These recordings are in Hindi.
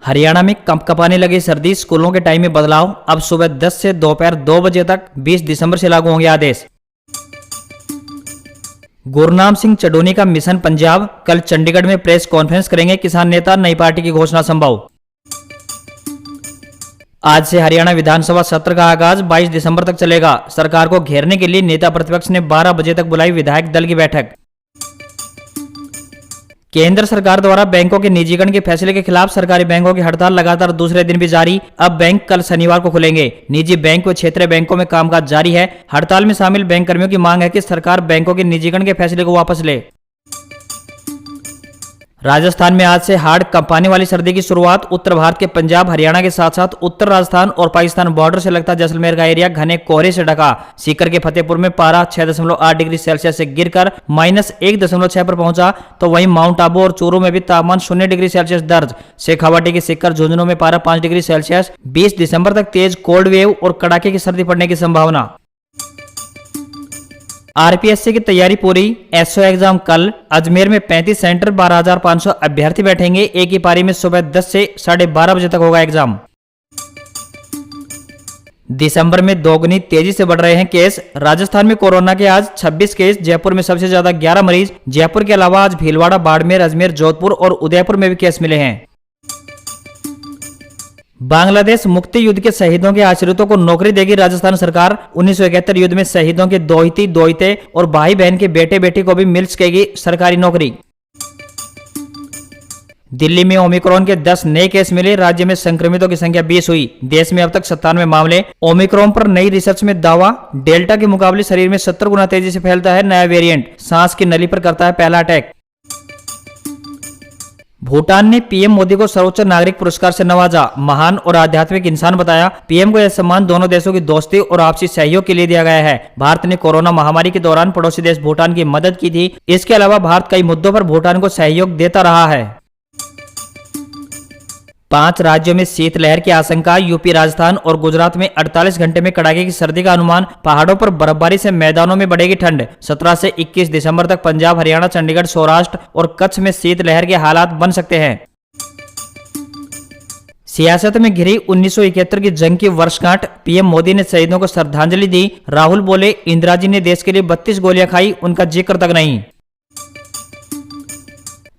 हरियाणा में कंपकपाने लगी सर्दी, स्कूलों के टाइम में बदलाव। अब सुबह 10 से दोपहर 2 बजे तक 20 दिसंबर से लागू होंगे आदेश। गुरनाम सिंह चडोनी का मिशन पंजाब, कल चंडीगढ़ में प्रेस कॉन्फ्रेंस करेंगे किसान नेता, नई पार्टी की घोषणा संभव। आज से हरियाणा विधानसभा सत्र का आगाज 22 दिसंबर तक चलेगा। सरकार को घेरने के लिए नेता प्रतिपक्ष ने 12 बजे तक बुलाई विधायक दल की बैठक। केंद्र सरकार द्वारा बैंकों के निजीकरण के फैसले के खिलाफ सरकारी बैंकों की हड़ताल लगातार दूसरे दिन भी जारी। अब बैंक कल शनिवार को खुलेंगे। निजी बैंक व क्षेत्रीय बैंकों में कामकाज जारी है। हड़ताल में शामिल बैंक कर्मियों की मांग है कि सरकार बैंकों के निजीकरण के फैसले को वापस ले। राजस्थान में आज से हाड़ कंपाने वाली सर्दी की शुरुआत। उत्तर भारत के पंजाब, हरियाणा के साथ साथ उत्तर राजस्थान और पाकिस्तान बॉर्डर से लगता जैसलमेर का एरिया घने कोहरे से ढका। सीकर के फतेहपुर में पारा 6.8 डिग्री सेल्सियस से गिरकर -1.6 पर पहुंचा, तो वहीं माउंट आबू और चूरू में भी तापमान 0 डिग्री सेल्सियस दर्ज। शेखावाटी के सिक्कर, झुंझुनू में पारा 5 डिग्री सेल्सियस। 20 दिसंबर तक तेज कोल्ड वेव और कड़ाके की सर्दी पड़ने की संभावना। आरपीएससी की तैयारी पूरी, एसओ एग्जाम कल। अजमेर में 35 सेंटर, 12,500 अभ्यर्थी बैठेंगे। एक ही पारी में सुबह 10 से 12:30 बजे तक होगा एग्जाम। दिसंबर में दोगुनी तेजी से बढ़ रहे हैं केस। राजस्थान में कोरोना के आज 26 केस, जयपुर में सबसे ज्यादा 11 मरीज। जयपुर के अलावा आज भीलवाड़ा, बाड़मेर, अजमेर, जोधपुर और उदयपुर में भी केस मिले हैं। बांग्लादेश मुक्ति युद्ध के शहीदों के आश्रितों को नौकरी देगी राजस्थान सरकार। 1971 युद्ध में शहीदों के दोहिती, दोहिते और भाई बहन के बेटे बेटी को भी मिल सकेगी सरकारी नौकरी। दिल्ली में ओमिक्रॉन के 10 नए केस मिले। राज्य में संक्रमितों की संख्या 20 हुई। देश में अब तक 97 मामले। ओमिक्रॉन पर नई रिसर्च में दावा, डेल्टा के मुकाबले शरीर में 70 गुना तेजी से फैलता है नया वेरिएंट। सांस की नली पर करता है पहला अटैक। भूटान ने पीएम मोदी को सर्वोच्च नागरिक पुरस्कार से नवाजा। महान और आध्यात्मिक इंसान बताया। पीएम को यह सम्मान दोनों देशों की दोस्ती और आपसी सहयोग के लिए दिया गया है। भारत ने कोरोना महामारी के दौरान पड़ोसी देश भूटान की मदद की थी। इसके अलावा भारत कई मुद्दों पर भूटान को सहयोग देता रहा है। 5 राज्यों में शीतलहर की आशंका। यूपी, राजस्थान और गुजरात में 48 घंटे में कड़ाके की सर्दी का अनुमान। पहाड़ों पर बर्फबारी से मैदानों में बढ़ेगी ठंड। 17 से 21 दिसंबर तक पंजाब, हरियाणा, चंडीगढ़, सौराष्ट्र और कच्छ में शीतलहर के हालात बन सकते हैं। सियासत में घिरी 1971 की जंग की वर्षगांठ। पीएम मोदी ने शहीदों को श्रद्धांजलि दी। राहुल बोले, इंदिरा जी ने देश के लिए 32 गोलियां खाई, उनका जिक्र तक नहीं।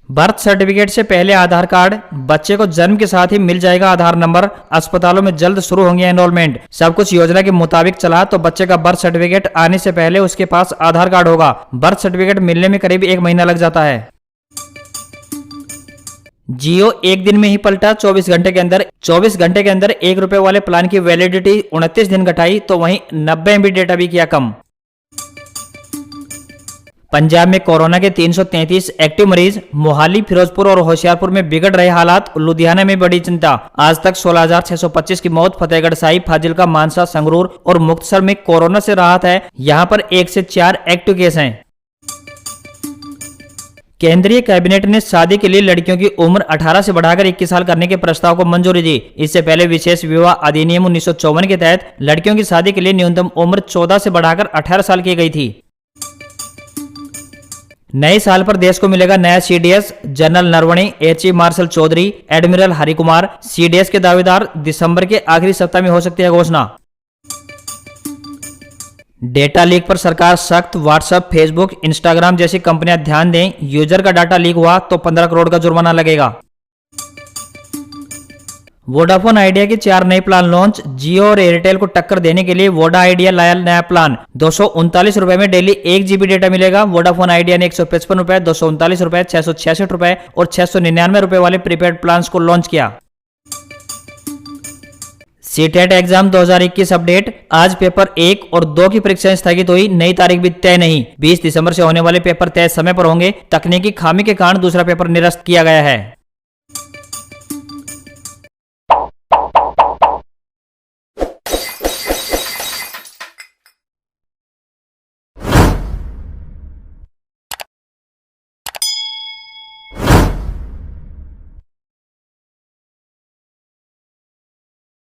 बर्थ सर्टिफिकेट से पहले आधार कार्ड। बच्चे को जन्म के साथ ही मिल जाएगा आधार नंबर। अस्पतालों में जल्द शुरू होंगे एनरोलमेंट। सब कुछ योजना के मुताबिक चला तो बच्चे का बर्थ सर्टिफिकेट आने से पहले उसके पास आधार कार्ड होगा। बर्थ सर्टिफिकेट मिलने में करीब 1 महीना लग जाता है। जियो एक दिन में ही पलटा। 24 घंटे के अंदर 1 रुपए वाले प्लान की वैलिडिटी 29 दिन घटाई, तो वहीं 90 MB डेटा भी किया कम। पंजाब में कोरोना के 333 एक्टिव मरीज। मोहाली, फिरोजपुर और होशियारपुर में बिगड़ रहे हालात। लुधियाना में बड़ी चिंता। आज तक 16,625 की मौत। फतेहगढ़ साहिब, फाजिलका, मानसा, संगरूर और मुक्तसर में कोरोना से राहत है। यहां पर 1 से 4 एक्टिव केस हैं। केंद्रीय कैबिनेट ने शादी के लिए लड़कियों की उम्र 18 से बढ़ाकर 21 साल करने के प्रस्ताव को मंजूरी दी। इससे पहले विशेष विवाह अधिनियम 1954 के तहत लड़कियों की शादी के लिए न्यूनतम उम्र 14 से बढ़ाकर 18 साल की गई थी। नए साल पर देश को मिलेगा नया CDS. General Naravane, air chief marshal Chaudhari, admiral Harikumar CDS के दावेदार। दिसंबर के आखिरी सप्ताह में हो सकती है घोषणा। डेटा लीक पर सरकार सख्त। व्हाट्सएप, फेसबुक, इंस्टाग्राम जैसी कंपनियां ध्यान दें। यूजर का डाटा लीक हुआ तो 15 करोड़ का जुर्माना लगेगा। वोडाफोन आइडिया के 4 नए प्लान लॉन्च। जियो और एयरटेल को टक्कर देने के लिए वोडा आइडिया लाया नया प्लान। 239 रुपए में डेली 1 GB डेटा मिलेगा। वोडाफोन आइडिया ने 155 रुपए, 239 रुपए, 666 रुपए और 699 रुपए वाले प्रीपेड प्लान्स को लॉन्च किया। CTET exam 2021 update. आज पेपर 1 और 2 की परीक्षाएं स्थगित हुई। नई तारीख भी तय नहीं। 20 दिसंबर से होने वाले पेपर तय समय पर होंगे। तकनीकी खामी के कारण दूसरा पेपर निरस्त किया गया है।